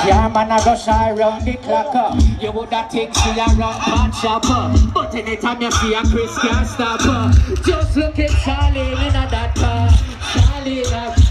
Yeah, man, I go shy round the clock up. You woulda think she a rock hot shopper, but anytime you see a Chris can't stop her. Just look at Charlie in a that car. Charlie in a